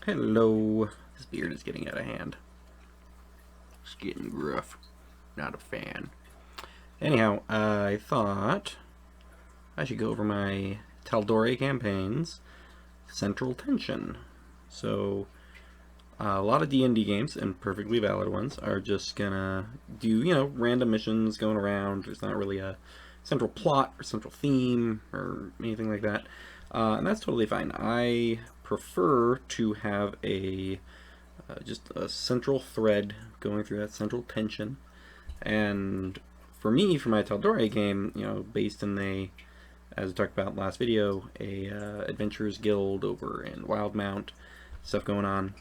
Hello. This beard is getting out of hand. It's getting gruff. Not a fan. Anyhow, I thought I should go over my Tal'Dorei campaigns. Central Tension. So, a lot of D&D games, and perfectly valid ones, are just gonna do, random missions going around. There's not really a central plot or central theme or anything like that. And that's totally fine. I prefer to have just a central thread going through that central tension. And for me, for my Tal'Dorei game, based in as I talked about last video, adventurers guild over in Wildmount, stuff going on.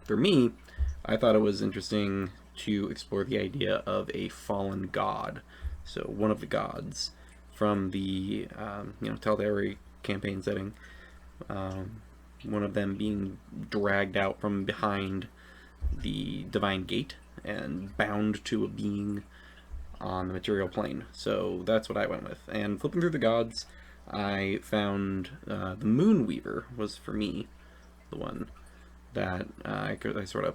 For me, I thought it was interesting to explore the idea of a fallen god. So one of the gods from the Tal'Dorei campaign setting. One of them being dragged out from behind the divine gate and bound to a being on the material plane. So that's what I went with. And flipping through the gods, I found the Moonweaver was for me the one that I sort of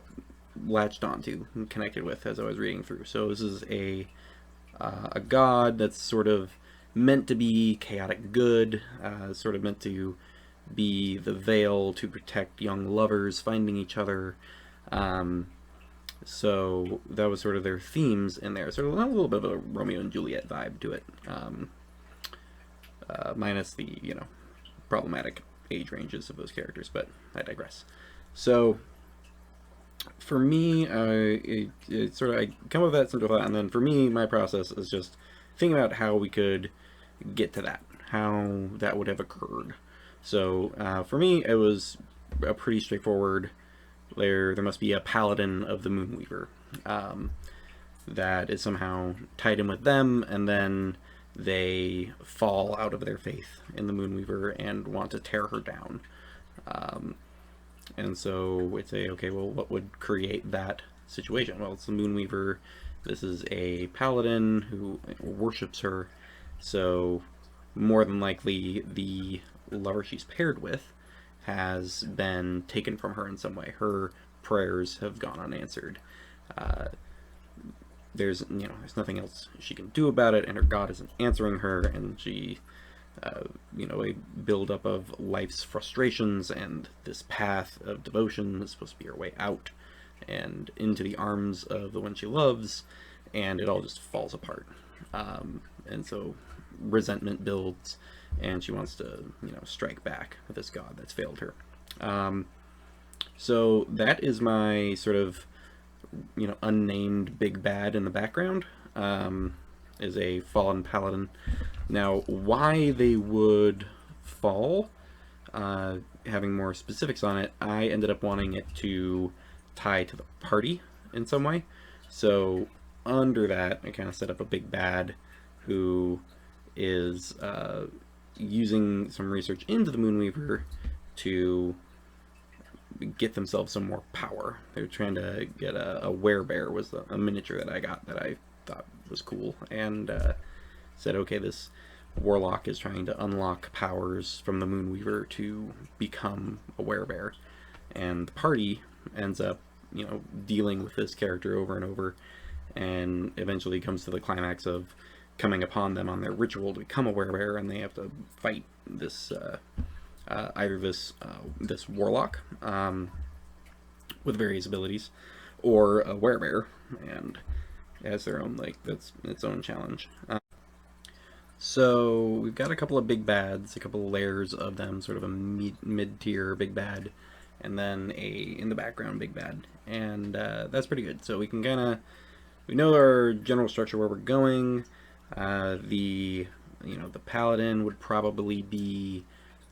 latched onto and connected with as I was reading through. So this is a god that's sort of meant to be chaotic good, sort of meant to be the veil to protect young lovers finding each other. So that was sort of their themes in there. Sort of a little bit of a Romeo and Juliet vibe to it, minus the problematic age ranges of those characters. But I digress. So for me, it sort of I come up with that central thought, and then for me, my process is just thinking about how we could get to that, how that would have occurred. So for me, it was a pretty straightforward. There must be a paladin of the Moonweaver that is somehow tied in with them, and then they fall out of their faith in the Moonweaver and want to tear her down. And so we'd say, okay, well, what would create that situation? Well, it's the Moonweaver. This is a paladin who worships her, so more than likely the lover she's paired with has been taken from her in some way. Her prayers have gone unanswered. There's nothing else she can do about it, and her god isn't answering her, and she a buildup of life's frustrations, and this path of devotion is supposed to be her way out and into the arms of the one she loves, and it all just falls apart. And so resentment builds, and she wants to strike back at this god that's failed her. So that is my sort of unnamed big bad in the background, is a fallen paladin. Now, why they would fall, having more specifics on it, I ended up wanting it to tie to the party in some way. So under that, I kind of set up a big bad who is using some research into the Moonweaver to get themselves some more power. They're trying to get a werebear, was a miniature that I got that I thought was cool, and said, okay, this warlock is trying to unlock powers from the Moonweaver to become a werebear, and the party ends up dealing with this character over and over, and eventually comes to the climax of coming upon them on their ritual to become a werebear, and they have to fight this either this warlock with various abilities, or a werebear, and it has their own that's its own challenge. So we've got a couple of big bads, a couple of layers of them, sort of a mid-tier big bad, and then a in the background big bad, and that's pretty good. So we know our general structure where we're going. The paladin would probably be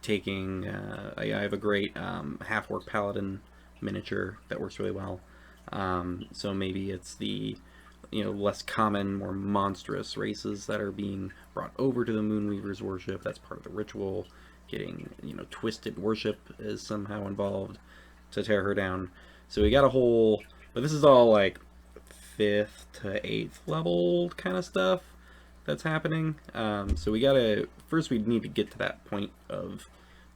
taking. I have a great half-orc paladin miniature that works really well. So maybe it's the less common, more monstrous races that are being brought over to the Moonweaver's worship. That's part of the ritual. Getting twisted worship is somehow involved to tear her down. So we got a whole, but this is all like 5th to 8th level kind of stuff that's happening. So we gotta first we need to get to that point of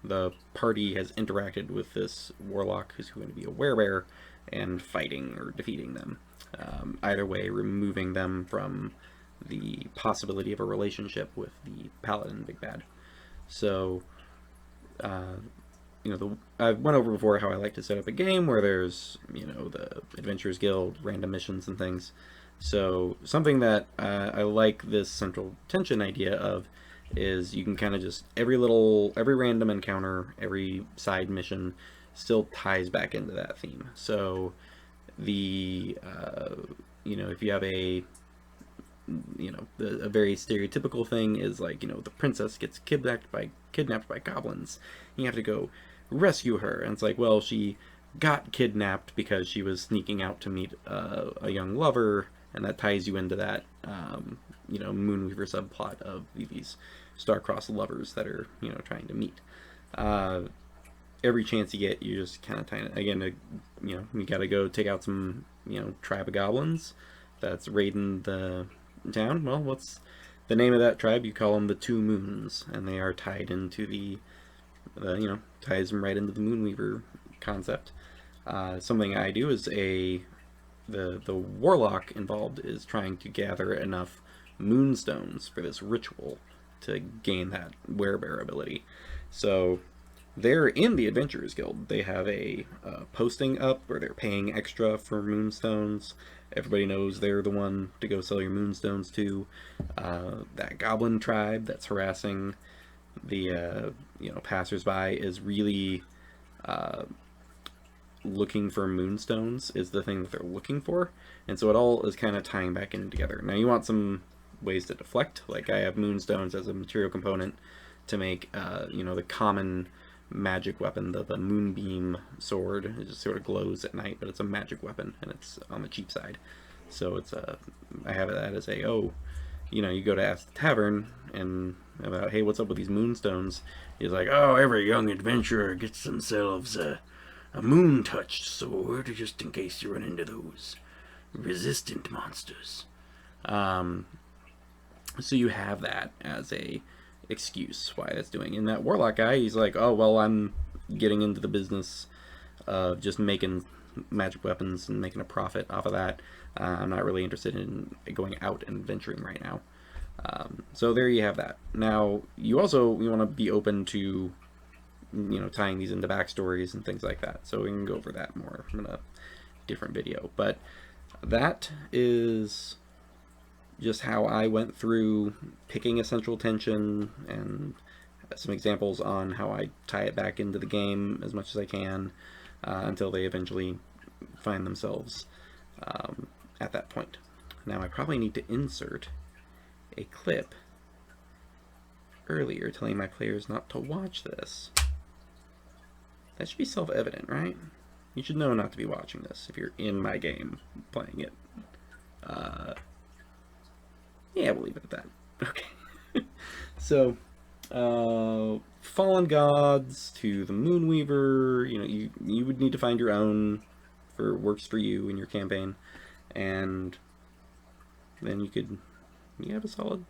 the party has interacted with this warlock who's going to be a werebear and fighting or defeating them. Either way, removing them from the possibility of a relationship with the paladin big bad. So, I went over before how I like to set up a game where there's, the Adventurers Guild, random missions and things. So something that I like this central tension idea of is you can kind of just, every random encounter, every side mission still ties back into that theme. So the, if you have a very stereotypical thing is like, the princess gets kidnapped by goblins. You have to go rescue her. And it's like, well, she got kidnapped because she was sneaking out to meet a young lover, and that ties you into that, Moonweaver subplot of these star-crossed lovers that are, trying to meet. Every chance you get, you just kind of tie it. Again, you gotta go take out some, tribe of goblins that's raiding the town. Well, what's the name of that tribe? You call them the Two Moons, and they are tied into the ties them right into the Moonweaver concept. Something I do is the warlock involved is trying to gather enough moonstones for this ritual to gain that werebear ability. So they're in the Adventurers Guild. They have a posting up where they're paying extra for moonstones. Everybody knows they're the one to go sell your moonstones to. That goblin tribe that's harassing the passersby is really looking for moonstones is the thing that they're looking for, and so it all is kind of tying back in together. Now you want some ways to deflect, like I have moonstones as a material component to make the common magic weapon, the moonbeam sword. It just sort of glows at night, but it's a magic weapon and it's on the cheap side. So it's I have that as you go to ask the tavern and about, hey, what's up with these moonstones? He's like, oh, every young adventurer gets themselves a moon-touched sword, just in case you run into those resistant monsters. So you have that as a excuse why that's doing. And that warlock guy, he's like, oh, well, I'm getting into the business of just making magic weapons and making a profit off of that. I'm not really interested in going out and adventuring right now. So there you have that. Now, you want to be open to tying these into backstories and things like that. So we can go over that more in a different video. But that is just how I went through picking a central tension and some examples on how I tie it back into the game as much as I can until they eventually find themselves at that point. Now I probably need to insert a clip earlier telling my players not to watch this. That should be self-evident, right? You should know not to be watching this if you're in my game playing it. Yeah, we'll leave it at that. Okay. So, fallen gods to the Moonweaver, you would need to find your own works for you in your campaign, and then you have a solid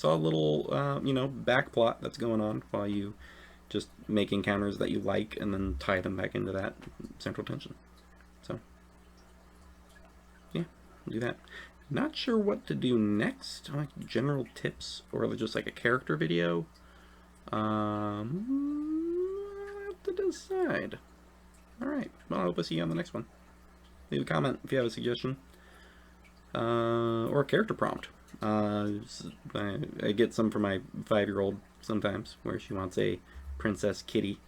little back plot that's going on while you just make encounters that you like and then tie them back into that central tension. So yeah, do that. Not sure what to do next, like general tips or just like a character video. I'll have to decide. Alright, well, I hope I see you on the next one. Leave a comment if you have a suggestion. Or a character prompt. I get some from my 5-year-old sometimes, where she wants a princess kitty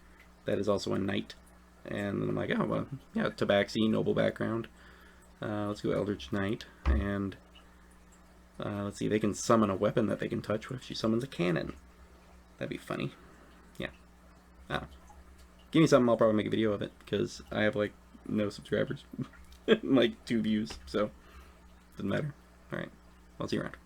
that is also a knight. And I'm like, oh, well, yeah, Tabaxi, noble background. Let's go Eldritch Knight, and let's see, they can summon a weapon that they can touch. What if she summons a cannon? That'd be funny. Yeah. Give me something, I'll probably make a video of it, because I have, like, no subscribers. Like, 2 views, so doesn't matter. Alright, I'll see you around.